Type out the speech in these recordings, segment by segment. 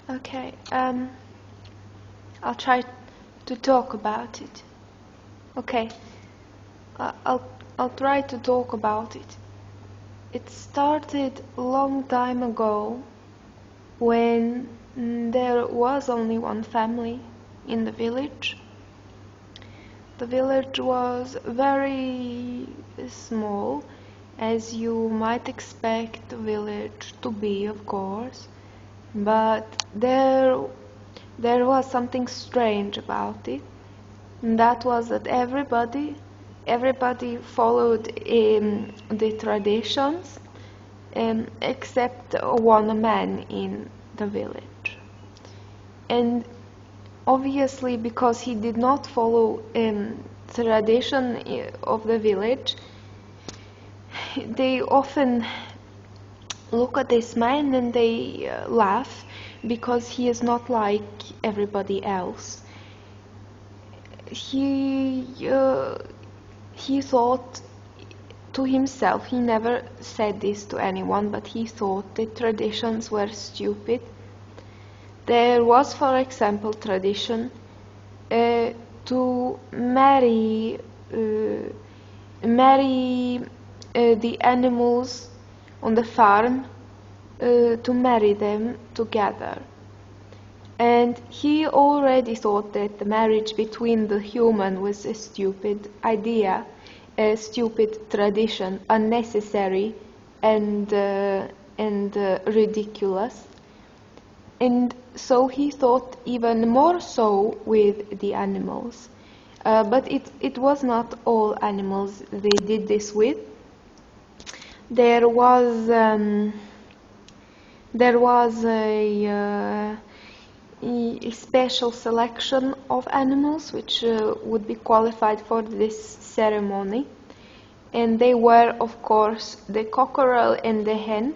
Okay, I'll try to talk about it. Okay, I'll try to talk about it. It started a long time ago when there was only one family in the village. The village was very small, as you might expect a village to be, of course, but there was something strange about it, and that was that everybody followed the traditions, except one man in the village. And obviously, because he did not follow tradition of the village, they often look at this man and they laugh because he is not like everybody else. He thought to himself, he never said this to anyone, but he thought the traditions were stupid. There was, for example, tradition to marry the animals on the farm, to marry them together. And he already thought that the marriage between the human was a stupid idea, a stupid tradition, unnecessary and ridiculous. And so he thought even more so with the animals. But it was not all animals they did this with. There was a special selection of animals which would be qualified for this ceremony, and they were, of course, the cockerel and the hen.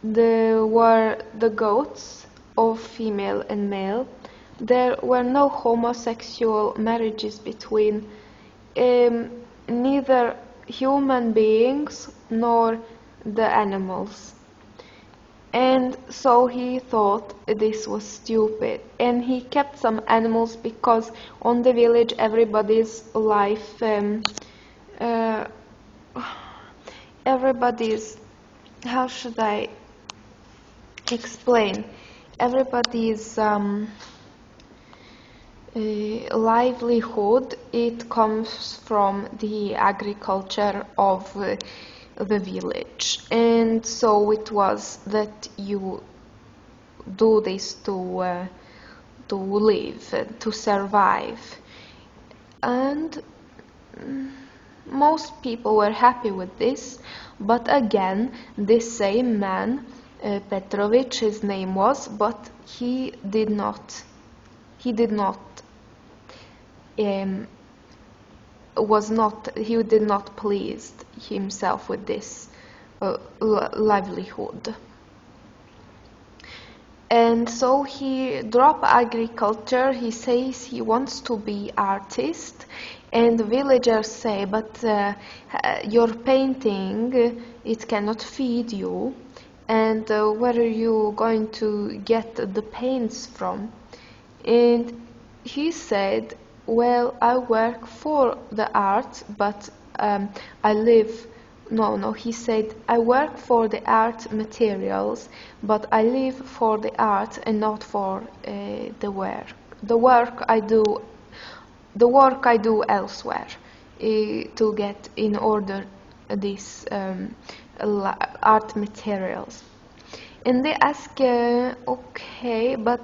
There were the goats of female and male. There were no homosexual marriages between neither human beings nor the animals. And so he thought this was stupid, and he kept some animals because on the village everybody's life, everybody's, how should I explain, everybody's livelihood, it comes from the agriculture of the village, and so it was that you do this to live, to survive, and most people were happy with this. But again, this same man, Petrovich, his name was, but he did not please himself with this livelihood. And so he dropped agriculture. He says he wants to be artist, and the villagers say, but your painting, it cannot feed you, and where are you going to get the paints from? And he said, well, I work for the art, but he said, I work for the art materials, but I live for the art and not for the work. The work I do elsewhere to get in order these art materials. And they ask, okay, but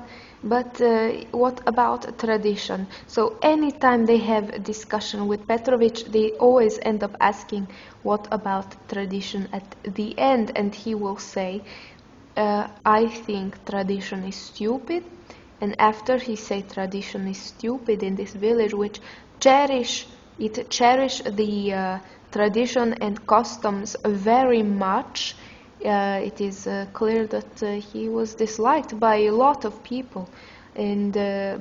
what about tradition? So anytime they have a discussion with Petrovich, they always end up asking, what about tradition at the end? And he will say, I think tradition is stupid. And after he say tradition is stupid in this village, which cherish the tradition and customs very much, it is clear that he was disliked by a lot of people, and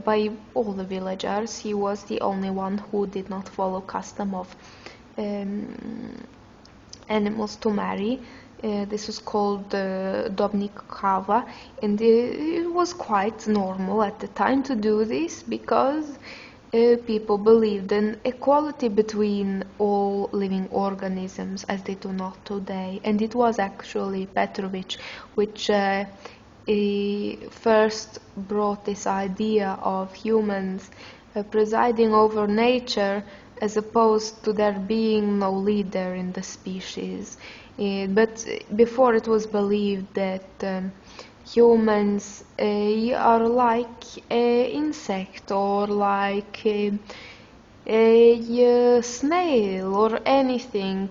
by all the villagers. He was the only one who did not follow custom of animals to marry. This was called Dobnikava, and it was quite normal at the time to do this because people believed in equality between all living organisms as they do not today. And it was actually Petrovich which first brought this idea of humans presiding over nature as opposed to there being no leader in the species. But before it was believed that humans are like an insect or like a snail or anything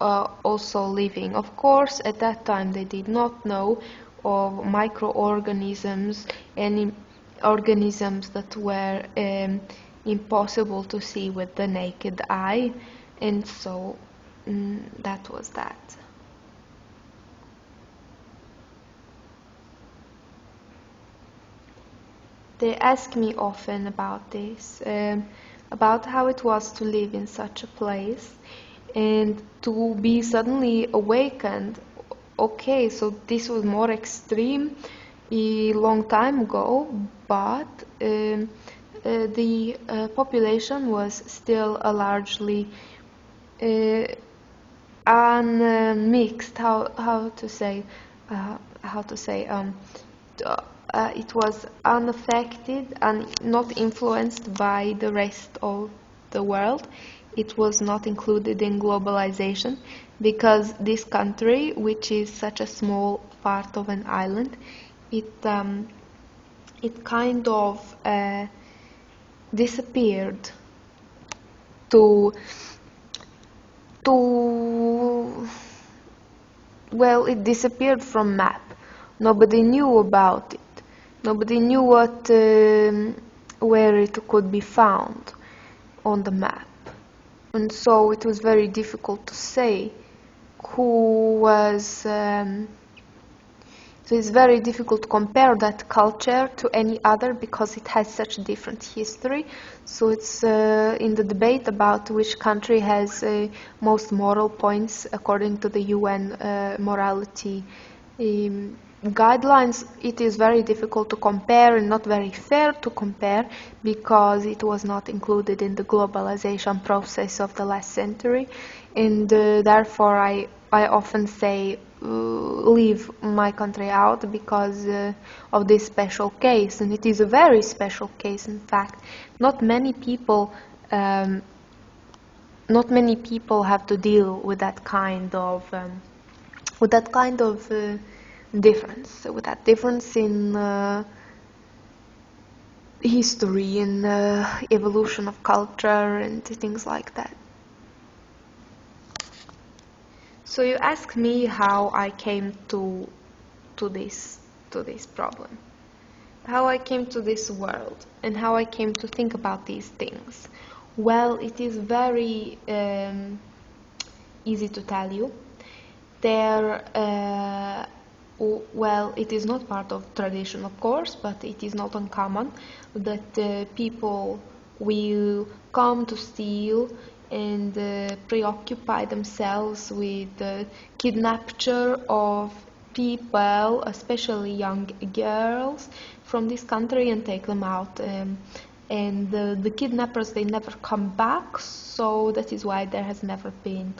also living. Of course, at that time they did not know of microorganisms, any organisms that were impossible to see with the naked eye, and so that was that. They ask me often about this, about how it was to live in such a place and to be suddenly awakened. Okay, so this was more extreme a long time ago, but the population was still a largely unmixed. How to say? How to say? It was unaffected and not influenced by the rest of the world. It was not included in globalization because this country, which is such a small part of an island, it kind of disappeared to well, it disappeared from map. Nobody knew about it. Nobody knew where it could be found on the map. And so it was very difficult to say who was so it's very difficult to compare that culture to any other because it has such a different history. So it's in the debate about which country has most moral points according to the UN morality guidelines. It is very difficult to compare and not very fair to compare because it was not included in the globalization process of the last century, and therefore I often say leave my country out because of this special case, and it is a very special case. In fact, not many people have to deal with that kind of difference, with that difference in history and evolution of culture and things like that. So you ask me how I came to this problem, how I came to this world, and how I came to think about these things. Well, it is very easy to tell you. Well, it is not part of tradition, of course, but it is not uncommon that people will come to steal and preoccupy themselves with the kidnapture of people, especially young girls, from this country and take them out. And the kidnappers, they never come back, so that is why there has never been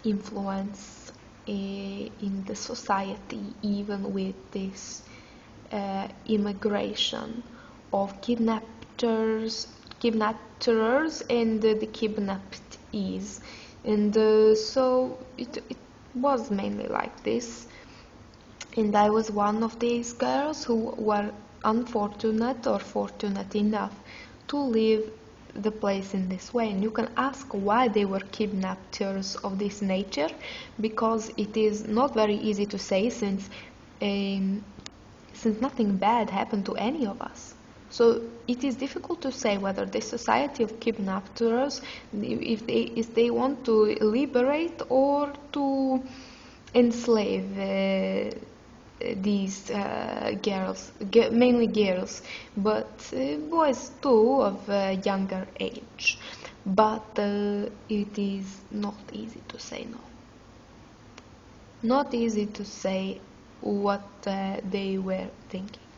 influence in the society, even with this immigration of kidnappers and the kidnappees. And so it was mainly like this. And I was one of these girls who were unfortunate or fortunate enough to live the place in this way. And you can ask why they were kidnappers of this nature, because it is not very easy to say since nothing bad happened to any of us. So it is difficult to say whether this society of kidnappers, if they want to liberate or to enslave these girls, mainly girls, but boys too of younger age. But it is not easy to say no. Not easy to say what they were thinking.